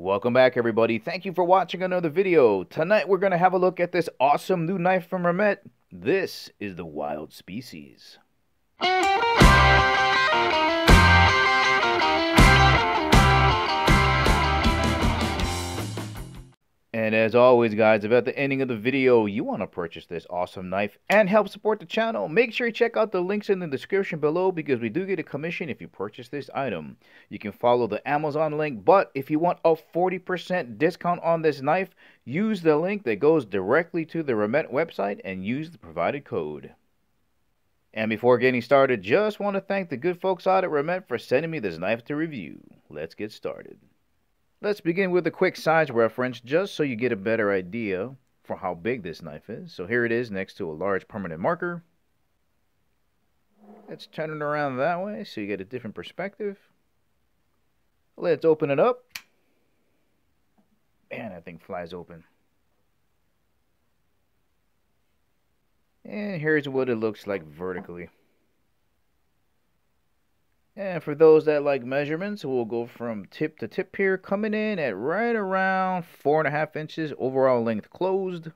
Welcome back, everybody. Thank you for watching another video. Tonight we're going to have a look at this awesome new knife from Remette. This is the Wild Species. And as always, guys, if at the ending of the video you want to purchase this awesome knife and help support the channel, make sure you check out the links in the description below because we do get a commission if you purchase this item. You can follow the Amazon link, but if you want a 40% discount on this knife, use the link that goes directly to the Remette website and use the provided code. And before getting started, just want to thank the good folks out at Remette for sending me this knife to review. Let's get started. Let's begin with a quick size reference just so you get a better idea for how big this knife is. So here it is next to a large permanent marker. Let's turn it around that way so you get a different perspective. Let's open it up. Man, that thing flies open. And here's what it looks like vertically. And for those that like measurements, we'll go from tip to tip here, coming in at right around 4.5 inches overall length closed.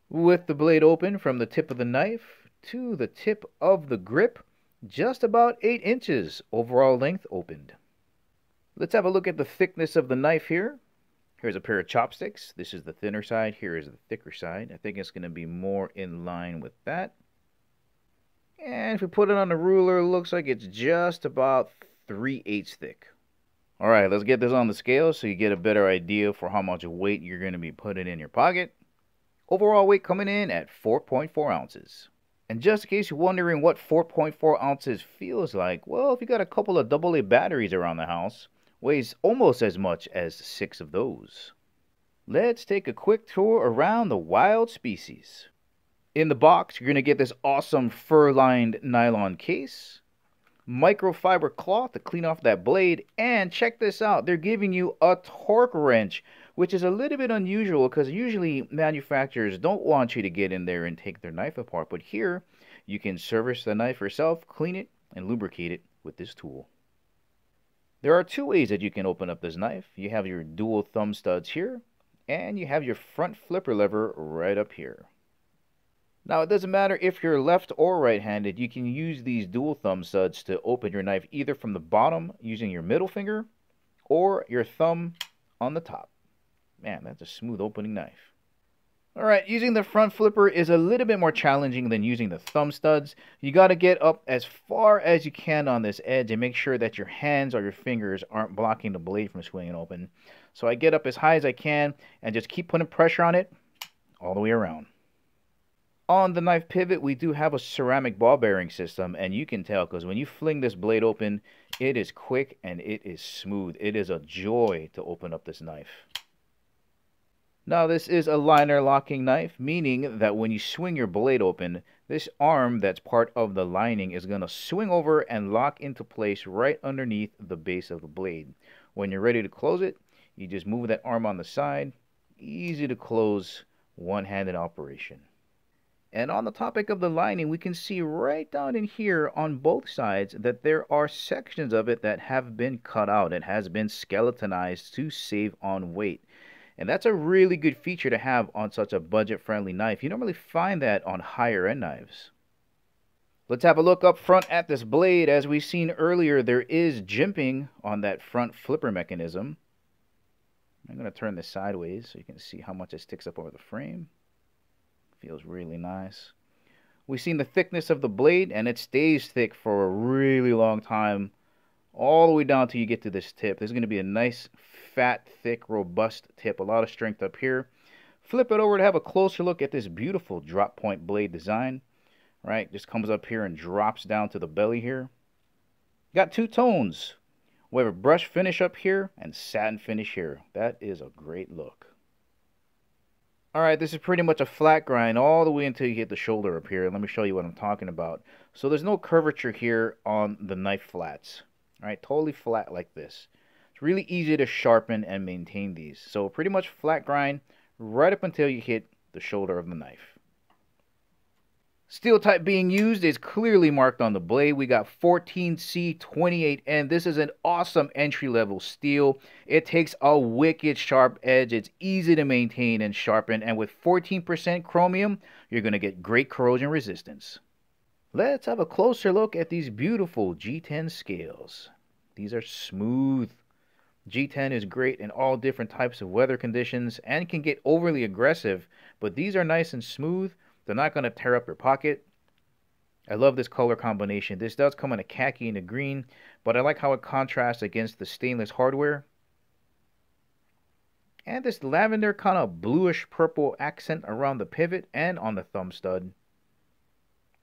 With the blade open from the tip of the knife to the tip of the grip, just about 8 inches overall length opened. Let's have a look at the thickness of the knife here. Here's a pair of chopsticks. This is the thinner side. Here is the thicker side. I think it's going to be more in line with that. And if we put it on the ruler, it looks like it's just about 3/8 thick. Alright, let's get this on the scale so you get a better idea for how much weight you're going to be putting in your pocket. Overall weight coming in at 4.4 ounces. And just in case you're wondering what 4.4 ounces feels like, well, if you got a couple of AA batteries around the house, weighs almost as much as 6 of those. Let's take a quick tour around the Wild Species. In the box, you're going to get this awesome fur-lined nylon case, microfiber cloth to clean off that blade, and check this out, they're giving you a torque wrench, which is a little bit unusual because usually manufacturers don't want you to get in there and take their knife apart, but here you can service the knife yourself, clean it, and lubricate it with this tool. There are 2 ways that you can open up this knife. You have your dual thumb studs here, and you have your front flipper lever right up here. Now, it doesn't matter if you're left or right-handed, you can use these dual thumb studs to open your knife either from the bottom using your middle finger or your thumb on the top. Man, that's a smooth opening knife. Alright, using the front flipper is a little bit more challenging than using the thumb studs. You got to get up as far as you can on this edge and make sure that your hands or your fingers aren't blocking the blade from swinging open. So I get up as high as I can and just keep putting pressure on it all the way around. On the knife pivot, we do have a ceramic ball bearing system, and you can tell because when you fling this blade open, it is quick and it is smooth. It is a joy to open up this knife. Now, this is a liner locking knife, meaning that when you swing your blade open, this arm that's part of the lining is going to swing over and lock into place right underneath the base of the blade. When you're ready to close it, you just move that arm on the side. Easy to close, one-handed operation. And on the topic of the lining, we can see right down in here on both sides that there are sections of it that have been cut out. It has been skeletonized to save on weight. And that's a really good feature to have on such a budget-friendly knife. You normally find that on higher-end knives. Let's have a look up front at this blade. As we've seen earlier, there is jimping on that front flipper mechanism. I'm going to turn this sideways so you can see how much it sticks up over the frame. Feels really nice. We've seen the thickness of the blade, and it stays thick for a really long time, all the way down till you get to this tip. There's going to be a nice, fat, thick, robust tip, a lot of strength up here. Flip it over to have a closer look at this beautiful drop point blade design. Right, just comes up here and drops down to the belly here. Got 2 tones. We have a brush finish up here and satin finish here. That is a great look. Alright, this is pretty much a flat grind all the way until you hit the shoulder up here. Let me show you what I'm talking about. So there's no curvature here on the knife flats. Alright, totally flat like this. It's really easy to sharpen and maintain these. So pretty much flat grind right up until you hit the shoulder of the knife. Steel type being used is clearly marked on the blade. We got 14C28N. This is an awesome entry-level steel. It takes a wicked sharp edge. It's easy to maintain and sharpen. And with 14% chromium, you're going to get great corrosion resistance. Let's have a closer look at these beautiful G10 scales. These are smooth. G10 is great in all different types of weather conditions and can get overly aggressive, but these are nice and smooth. They're not going to tear up your pocket. I love this color combination. This does come in a khaki and a green, but I like how it contrasts against the stainless hardware. And this lavender kind of bluish purple accent around the pivot and on the thumb stud.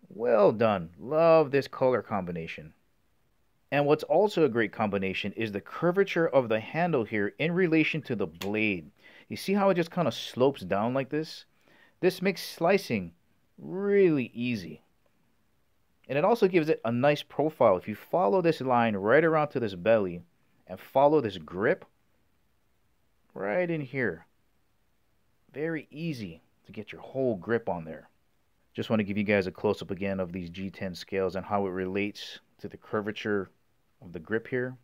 Well done. Love this color combination. And what's also a great combination is the curvature of the handle here in relation to the blade. You see how it just kind of slopes down like this? This makes slicing really easy. And it also gives it a nice profile. If you follow this line right around to this belly and follow this grip right in here, very easy to get your whole grip on there. Just want to give you guys a close-up again of these G10 scales and how it relates to the curvature of the grip here.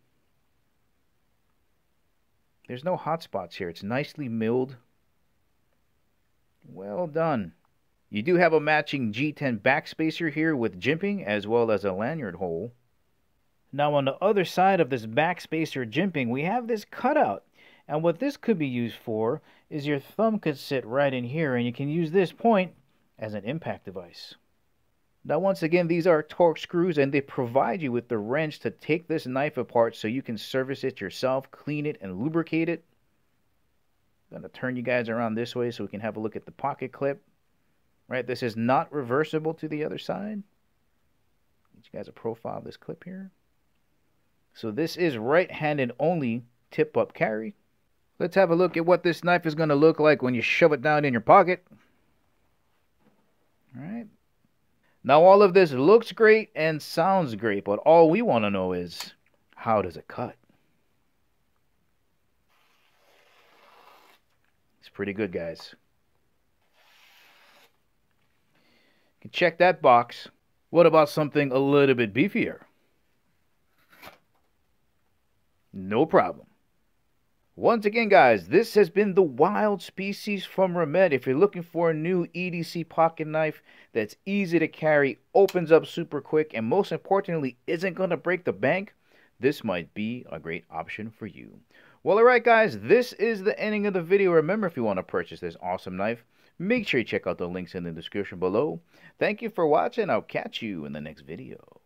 There's no hot spots here. It's nicely milled. Well done. You do have a matching G10 backspacer here with jimping as well as a lanyard hole. Now on the other side of this backspacer jimping, we have this cutout. And what this could be used for is your thumb could sit right in here and you can use this point as an impact device. Now once again, these are torque screws and they provide you with the wrench to take this knife apart so you can service it yourself, clean it, and lubricate it. I'm going to turn you guys around this way so we can have a look at the pocket clip. Right, this is not reversible to the other side. Get you guys a profile of this clip here. So this is right-handed only tip-up carry. Let's have a look at what this knife is going to look like when you shove it down in your pocket. All right. Now all of this looks great and sounds great, but all we want to know is, how does it cut? It's pretty good, guys. You can check that box. What about something a little bit beefier? No problem. Once again, guys, this has been the Wild Species from Remette. If you're looking for a new EDC pocket knife that's easy to carry, opens up super quick, and most importantly, isn't going to break the bank, this might be a great option for you. Well, alright guys, this is the ending of the video. Remember, if you want to purchase this awesome knife, make sure you check out the links in the description below. Thank you for watching. I'll catch you in the next video.